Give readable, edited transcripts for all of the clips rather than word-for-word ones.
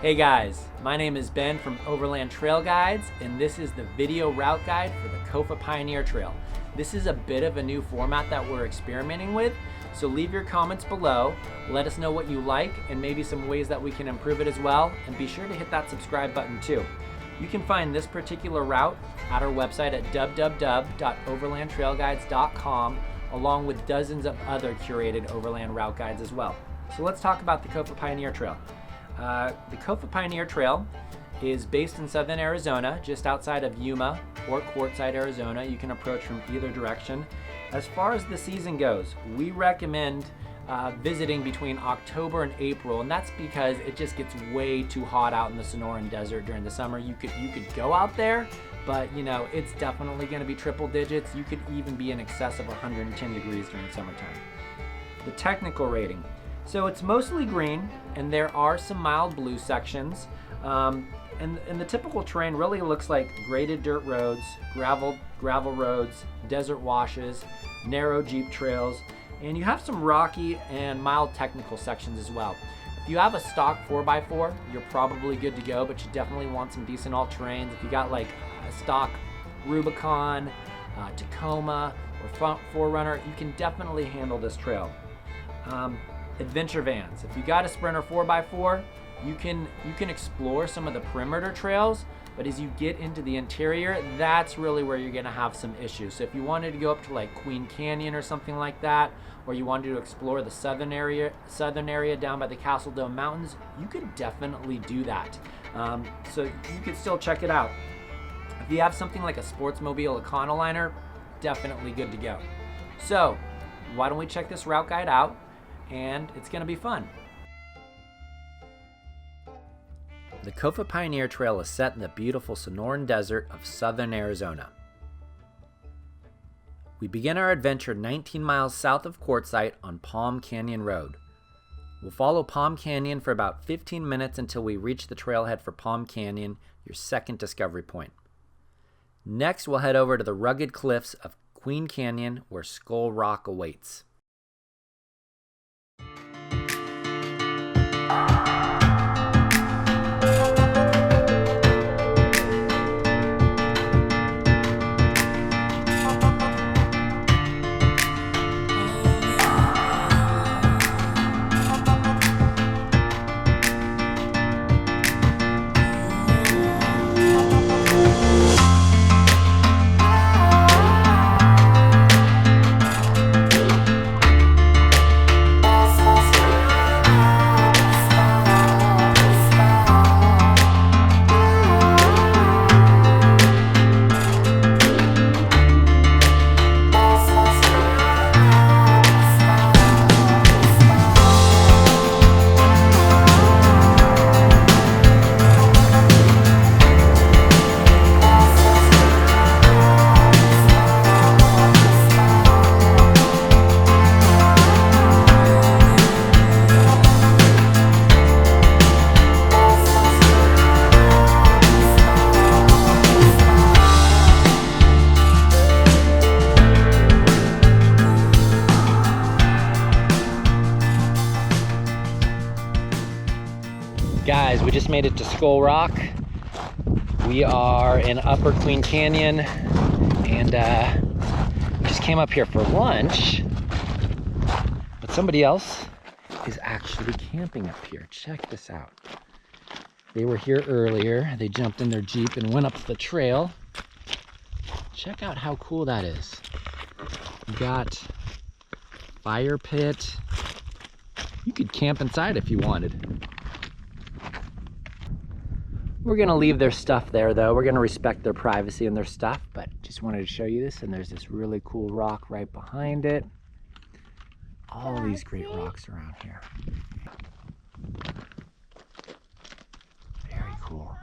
Hey guys, my name is Ben from Overland Trail Guides, and this is the video route guide for the Kofa Pioneer Trail. This is a bit of a new format that we're experimenting with, so leave your comments below, let us know what you like, and maybe some ways that we can improve it as well, and be sure to hit that subscribe button too. You can find this particular route at our website at www.overlandtrailguides.com, along with dozens of other curated overland route guides as well. So let's talk about the Kofa Pioneer Trail. The Kofa Pioneer Trail is based in southern Arizona, just outside of Yuma or Quartzsite, Arizona. You can approach from either direction. As far as the season goes, we recommend visiting between October and April, and that's because it just gets way too hot out in the Sonoran Desert during the summer. You could go out there, but you know, it's definitely going to be triple digits. You could even be in excess of 110 degrees during summertime. The technical rating. So it's mostly green, and there are some mild blue sections. And the typical terrain really looks like graded dirt roads, gravel roads, desert washes, narrow jeep trails, and you have some rocky and mild technical sections as well. If you have a stock 4x4, you're probably good to go, but you definitely want some decent all-terrains. If you got like a stock Rubicon, Tacoma, or 4Runner, you can definitely handle this trail. Adventure vans. If you got a Sprinter 4x4, you can explore some of the perimeter trails, but as you get into the interior, that's really where you're gonna have some issues. So if you wanted to go up to like Queen Canyon or something like that, or you wanted to explore the southern area down by the Castle Dome Mountains, you could definitely do that. So you could still check it out. If you have something like a Sportsmobile Econoliner, definitely good to go. So why don't we check this route guide out, and it's gonna be fun. The Kofa Pioneer Trail is set in the beautiful Sonoran Desert of southern Arizona. We begin our adventure 19 miles south of Quartzsite on Palm Canyon Road. We'll follow Palm Canyon for about 15 minutes until we reach the trailhead for Palm Canyon, your second discovery point. Next, we'll head over to the rugged cliffs of Queen Canyon, where Skull Rock awaits. Guys, we just made it to Skull Rock. We are in Upper Queen Canyon, and we just came up here for lunch, but somebody else is actually camping up here. Check this out. They were here earlier. They jumped in their Jeep and went up the trail. Check out how cool that is. We got fire pit. You could camp inside if you wanted. We're gonna leave their stuff there though. We're gonna respect their privacy and their stuff, but just wanted to show you this, and there's this really cool rock right behind it. All these great rocks around here. Very cool.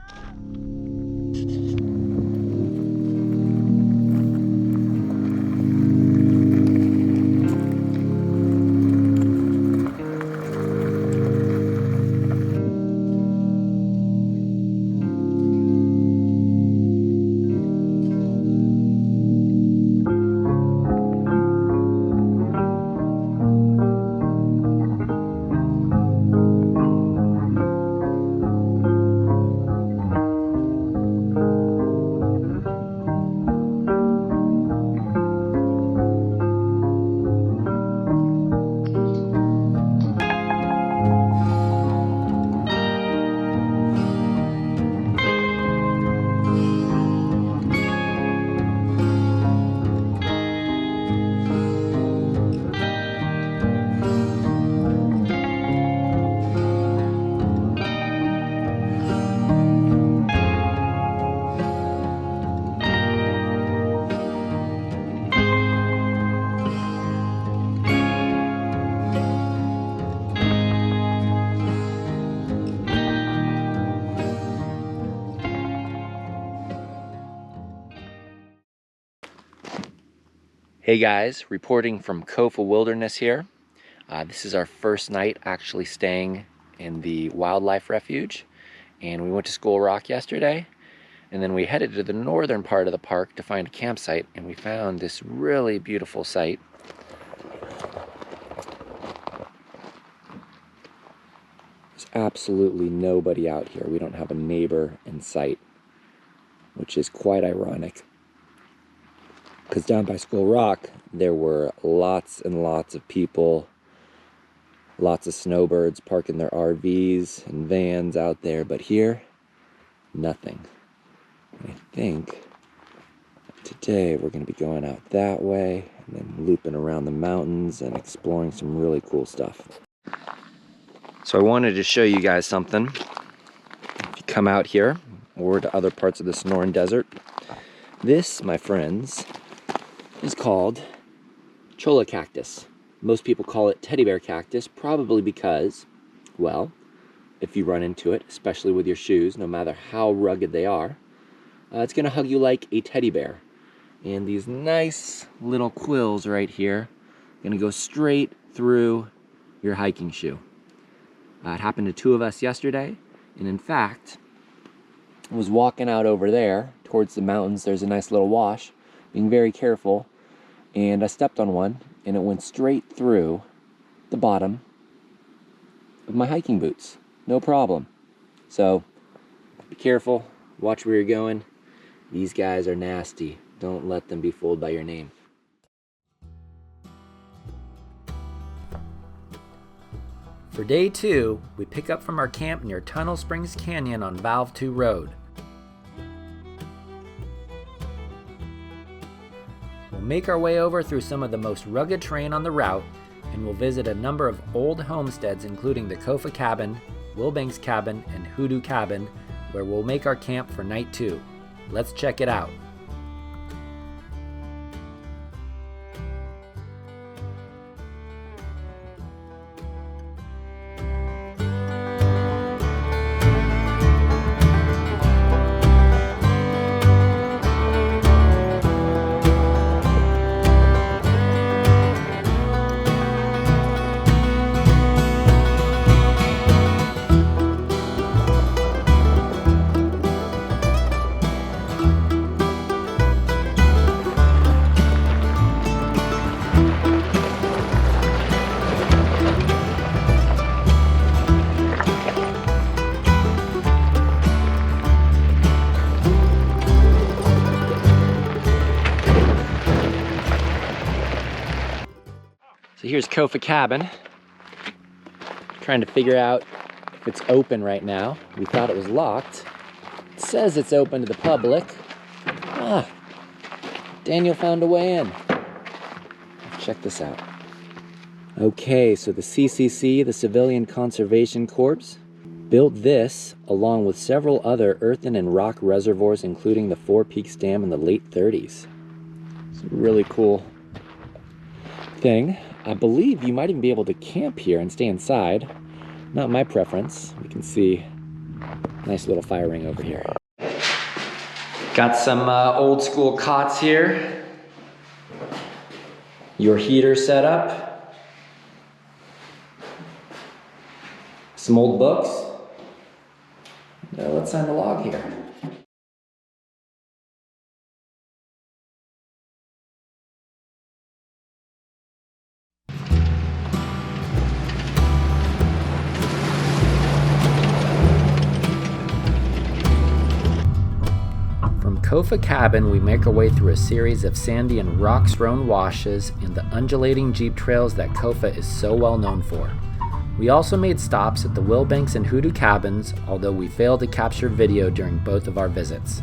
Hey guys, reporting from Kofa Wilderness here. This is our first night actually staying in the Wildlife Refuge, and we went to School Rock yesterday, and then we headed to the northern part of the park to find a campsite, and we found this really beautiful site. There's absolutely nobody out here. We don't have a neighbor in sight, which is quite ironic. Because down by School Rock, there were lots and lots of people, lots of snowbirds parking their RVs and vans out there, but here, nothing. And I think today we're going to be going out that way and then looping around the mountains and exploring some really cool stuff. So I wanted to show you guys something. If you come out here or to other parts of the Sonoran Desert, this, my friends, is called cholla cactus. Most people call it teddy bear cactus, probably because, well, if you run into it, especially with your shoes, no matter how rugged they are, it's going to hug you like a teddy bear. And these nice little quills right here are going to go straight through your hiking shoe. It happened to two of us yesterday, and in fact, I was walking out over there towards the mountains. There's a nice little wash, being very careful, and I stepped on one and it went straight through the bottom of my hiking boots. No problem. So be careful, watch where you're going. These guys are nasty. Don't let them be fooled by your name. For day 2, we pick up from our camp near Tunnel Springs Canyon on Valve 2 Road. We'll make our way over through some of the most rugged terrain on the route, and we'll visit a number of old homesteads including the Kofa Cabin, Wilbanks Cabin, and Hoodoo Cabin, where we'll make our camp for night 2. Let's check it out. So here's Kofa Cabin. Trying to figure out if it's open right now. We thought it was locked. It says it's open to the public. Daniel found a way in. Let's check this out. Okay, so the CCC, the Civilian Conservation Corps, built this along with several other earthen and rock reservoirs, including the Four Peaks Dam in the late 30s. It's a really cool thing. I believe you might even be able to camp here and stay inside. Not my preference. We can see a nice little fire ring over here. Got some old school cots here. Your heater set up. Some old books. Let's sign the log here. Kofa Cabin, we make our way through a series of sandy and rock-strewn washes in the undulating jeep trails that Kofa is so well known for. We also made stops at the Wilbanks and Hoodoo Cabins, although we failed to capture video during both of our visits.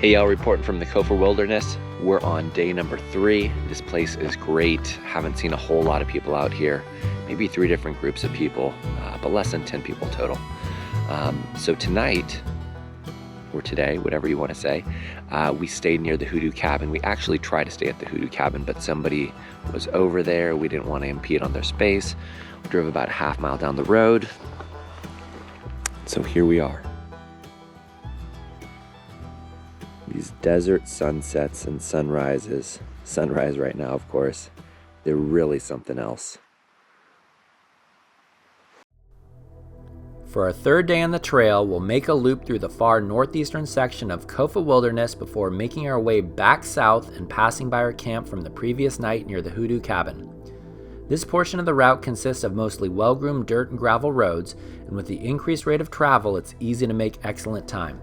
Hey y'all, reporting from the Kofa Wilderness. We're on day number 3. This place is great. Haven't seen a whole lot of people out here. Maybe 3 different groups of people, but less than 10 people total. So tonight, or today, whatever you want to say, we stayed near the Hoodoo Cabin. We actually tried to stay at the Hoodoo Cabin, but somebody was over there. We didn't want to impede on their space. We drove about a half mile down the road. So here we are. These desert sunsets and sunrises, sunrise right now of course, they're really something else. For our 3rd day on the trail, we'll make a loop through the far northeastern section of Kofa Wilderness before making our way back south and passing by our camp from the previous night near the Hoodoo Cabin. This portion of the route consists of mostly well-groomed dirt and gravel roads, and with the increased rate of travel, it's easy to make excellent time.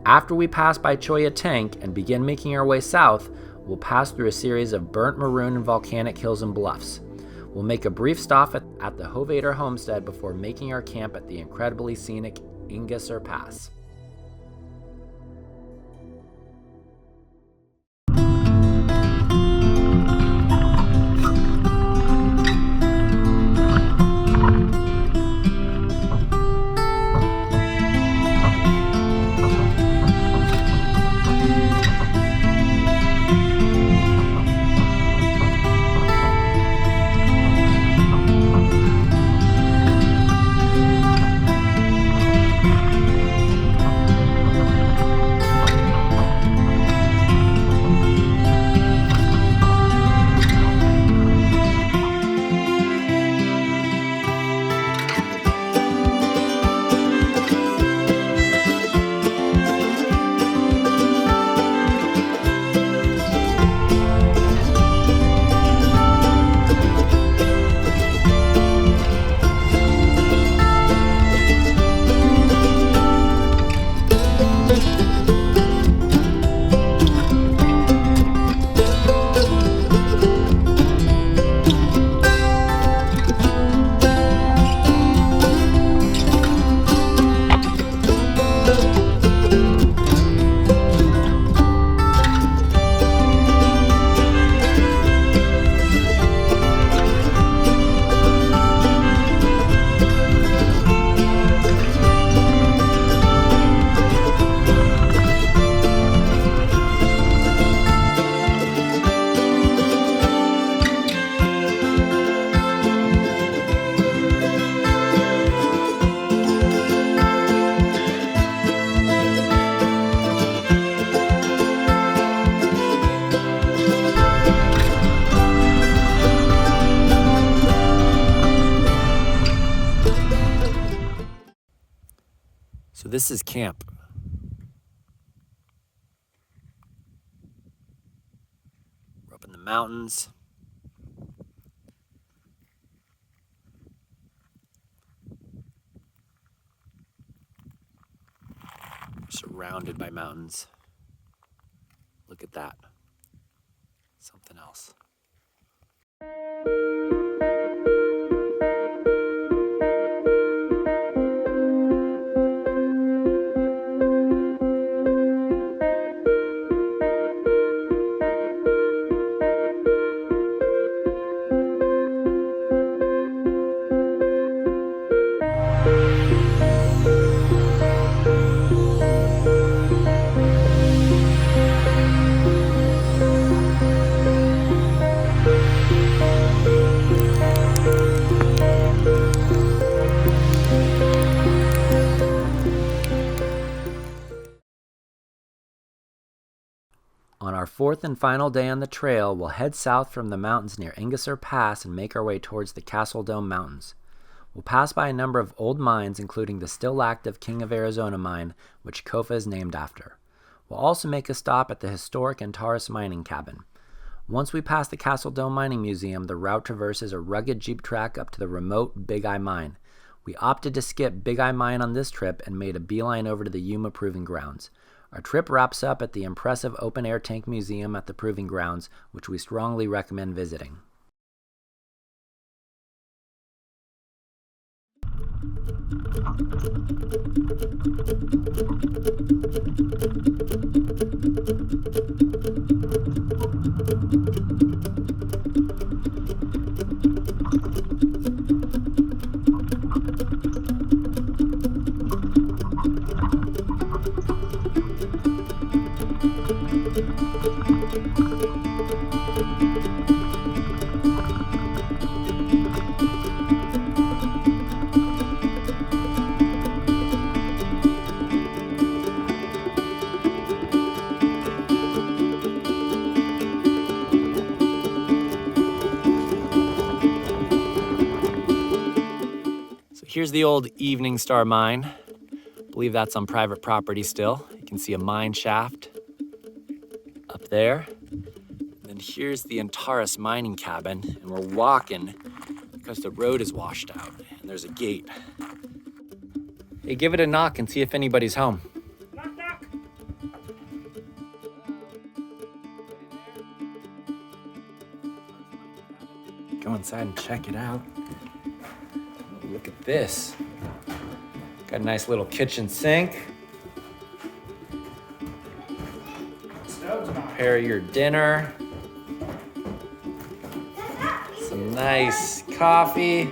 After we pass by Cholla Tank and begin making our way south, we'll pass through a series of burnt maroon and volcanic hills and bluffs. We'll make a brief stop at the Hovader homestead before making our camp at the incredibly scenic Ingasur Pass. So this is camp. We're up in the mountains. We're surrounded by mountains. Look at that. Something else. On our 4th and final day on the trail, we'll head south from the mountains near Ingasur Pass and make our way towards the Castle Dome Mountains. We'll pass by a number of old mines, including the still active King of Arizona mine, which Kofa is named after. We'll also make a stop at the historic Antares mining cabin. Once we pass the Castle Dome Mining Museum, the route traverses a rugged jeep track up to the remote Big Eye Mine. We opted to skip Big Eye Mine on this trip and made a beeline over to the Yuma Proving Grounds. Our trip wraps up at the impressive open-air tank museum at the Proving Grounds, which we strongly recommend visiting. here's the old Evening Star mine. I believe that's on private property still. You can see a mine shaft up there. Then here's the Antares mining cabin, and we're walking because the road is washed out, and there's a gate. Hey, give it a knock and see if anybody's home. Knock, knock. Go inside and check it out. Look at this. Got a nice little kitchen sink. Prepare your dinner. Some nice coffee.